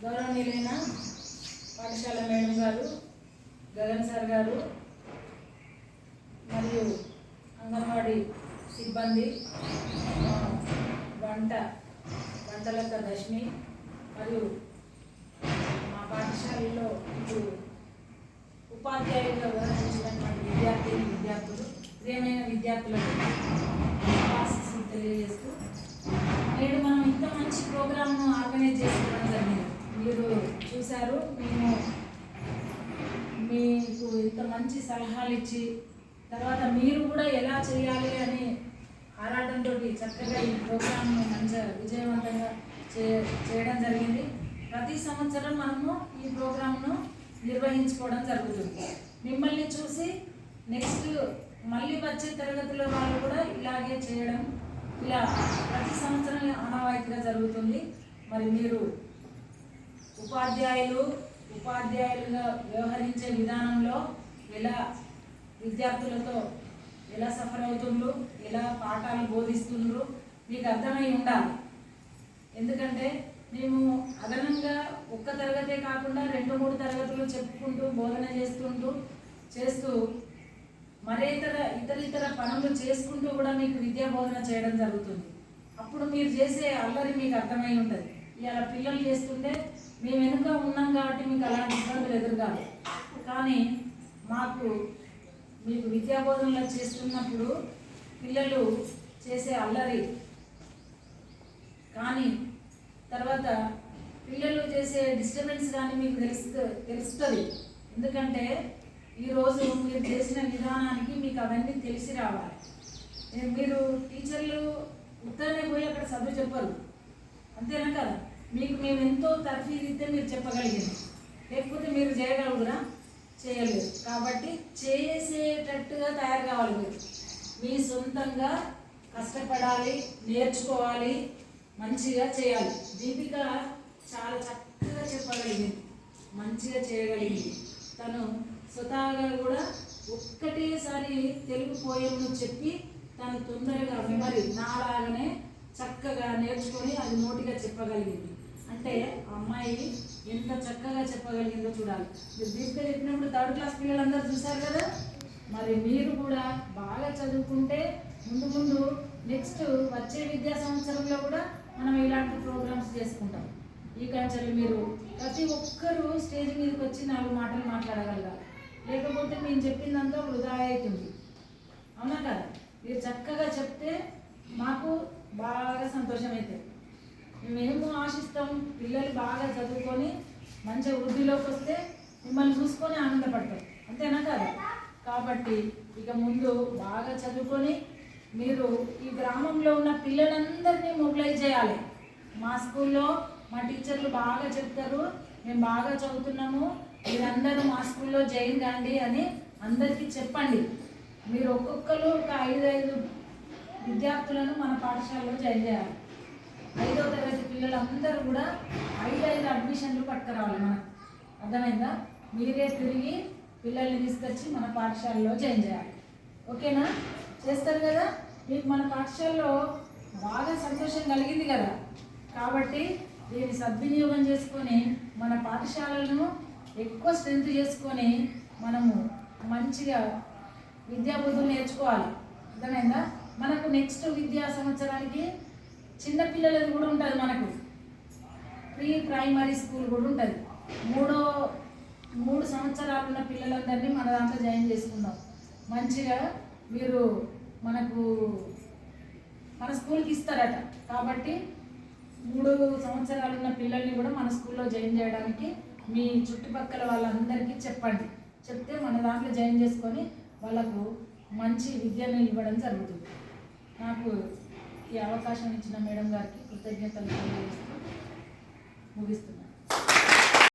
గౌరవనీయులైన పాఠశాల మేడం గారు, గగన్ సార్ గారు మరియు అంగన్వాడీ సిబ్బంది, వంటలక్క దశమి మరియు మా పాఠశాలలో ఇప్పుడు ఉపాధ్యాయులుగా వ్యవహరించినటువంటి విద్యార్థులు ప్రియమైన విద్యార్థులకు ఆశీస్సులు తెలియజేస్తూ నేడు మనం ఇంత మంచి ప్రోగ్రామ్ను ఆర్గనైజ్ చేసుకోవడం జరిగింది. మీరు చూశారు, మేము మీకు ఇంత మంచి సలహాలు ఇచ్చి తర్వాత మీరు కూడా ఎలా చేయాలి అని ఆరాటంతో చక్కగా ఈ ప్రోగ్రామ్ను మంచిగా విజయవంతంగా చేయడం జరిగింది. ప్రతి సంవత్సరం మనము ఈ ప్రోగ్రామ్ను నిర్వహించుకోవడం జరుగుతుంది. మిమ్మల్ని చూసి నెక్స్ట్ మళ్ళీ వచ్చే తరగతిలో వాళ్ళు కూడా ఇలాగే చేయడం ఇలా ప్రతి సంవత్సరం ఆనవాయితీగా జరుగుతుంది. మరి మీరు ఉపాధ్యాయులుగా వ్యవహరించే విధానంలో ఎలా విద్యార్థులతో ఎలా సఫర్ అవుతుండ్రు, ఎలా పాఠాలు బోధిస్తుండ్రు మీకు అర్థమై ఉండాలి. ఎందుకంటే మేము అదనంగా ఒక్క తరగతే కాకుండా 2-3 తరగతులు చెప్పుకుంటూ బోధన చేస్తూ ఇతర పనులు చేసుకుంటూ కూడా మీకు విద్యా బోధన చేయడం జరుగుతుంది. అప్పుడు మీరు చేసే అల్లరి మీకు అర్థమై ఉంటుంది. ఇలా పిల్లలు చేస్తుంటే మేము వెనుక ఉన్నాం కాబట్టి మీకు అలాంటి ఇబ్బందులు ఎదురుగాలి. కానీ మీకు విద్యా బోధనలు చేస్తున్నప్పుడు పిల్లలు చేసే అల్లరి కానీ తర్వాత పిల్లలు చేసే డిస్టర్బెన్స్ కానీ మీకు తెలుస్తుంది. ఎందుకంటే ఈరోజు మీరు చేసిన విధానానికి మీకు అవన్నీ తెలిసి రావాలి. మీరు టీచర్లు ఉత్తరనే పోయి అక్కడ చదువు చెప్పరు, అంతేనా కదా? మేము ఎంతో తర్ఫీదిస్తే మీరు చెప్పగలిగింది, లేకపోతే మీరు చేయగలుగురా? చేయలేదు. కాబట్టి చేసేటట్టుగా తయారు కావాలి. మీరు మీ సొంతంగా కష్టపడాలి, నేర్చుకోవాలి, మంచిగా చేయాలి. దీపిక చాలా చక్కగా చెప్పగలిగింది, మంచిగా చేయగలిగింది. తను స్వతహాగా కూడా ఒక్కటేసారి తెలుగు పోయంను చెప్పి తను తొందరగా మెమరీ నాలాగానే చక్కగా నేర్చుకొని అది నోటిగా చెప్పగలిగింది. అంటే అమ్మాయి ఎంత చక్కగా చెప్పగలిగిందో చూడాలి. మీరు దీపిక చెప్పినప్పుడు 3rd క్లాస్ పిల్లలందరూ చూశారు కదా. మరి మీరు కూడా బాగా చదువుకుంటే ముందు నెక్స్ట్ వచ్చే విద్యా సంవత్సరంలో కూడా మనం ఇలాంటి ప్రోగ్రామ్స్ చేసుకుంటాం. ఈ కంచెలు మీరు ప్రతి ఒక్కరూ స్టేజ్ మీదకి వచ్చి 4 మాటలు మాట్లాడగలగాలి, లేకపోతే మేము చెప్పిందంతా వృధా అవుతుంది. అవునా కదా? మీరు చక్కగా చెప్తే మాకు బాగా సంతోషం అవుతుంది. మేము ఆశిస్తాం పిల్లలు బాగా చదువుకొని మంచిగా వృద్ధిలోకి వస్తే మిమ్మల్ని చూసుకొని ఆనందపడతాం, అంతేనా కదా? కాబట్టి ఇక ముందు బాగా చదువుకొని మీరు ఈ గ్రామంలో ఉన్న పిల్లలందరినీ మొబిలైజ్ చేయాలి. మా స్కూల్లో మా టీచర్లు బాగా చెప్తారు, మేము బాగా చదువుతున్నాము, మీరందరూ మా స్కూల్లో జాయిన్ కాండి అని అందరికీ చెప్పండి. మీరు ఒక్కొక్కరు ఒక 5 విద్యార్థులను మన పాఠశాలలో జాయిన్ చేయాలి. 5వ తరగతి పిల్లలందరూ కూడా 5 అడ్మిషన్లు పట్టుకురావాలి. మనకు అర్థమైందా? మీరే తిరిగి పిల్లల్ని తీసుకొచ్చి మన పాఠశాలలో జాయిన్ చేయాలి. ఓకేనా? చేస్తారు కదా? మీకు మన పాఠశాలలో బాగా సంతోషం కలిగింది కదా. కాబట్టి దీన్ని సద్వినియోగం చేసుకొని మన పాఠశాలను ఎక్కువ స్ట్రెంత్ చేసుకొని మనము మంచిగా విద్యాబుద్ధులు నేర్చుకోవాలి. అర్థమైందా? మనకు నెక్స్ట్ విద్యా సంవత్సరానికి చిన్నపిల్లలది కూడా ఉంటుంది. మనకు ప్రైమరీ స్కూల్ కూడా ఉంటుంది. 3 సంవత్సరాలు ఉన్న పిల్లలందరినీ మన దాంట్లో జాయిన్ చేసుకుందాం. మంచిగా మీరు మన స్కూల్కి ఇస్తారట. కాబట్టి 3 సంవత్సరాలు ఉన్న పిల్లల్ని కూడా మన స్కూల్లో జాయిన్ చేయడానికి మీ చుట్టుపక్కల వాళ్ళందరికీ చెప్పండి. చెప్తే మన దాంట్లో జాయిన్ చేసుకొని వాళ్ళకు మంచి విద్యను ఇవ్వడం జరుగుతుంది. నాకు ఈ అవకాశం ఇచ్చిన మేడం గారికి కృతజ్ఞతలు తెలియజేస్తూ ముగిస్తున్నాను.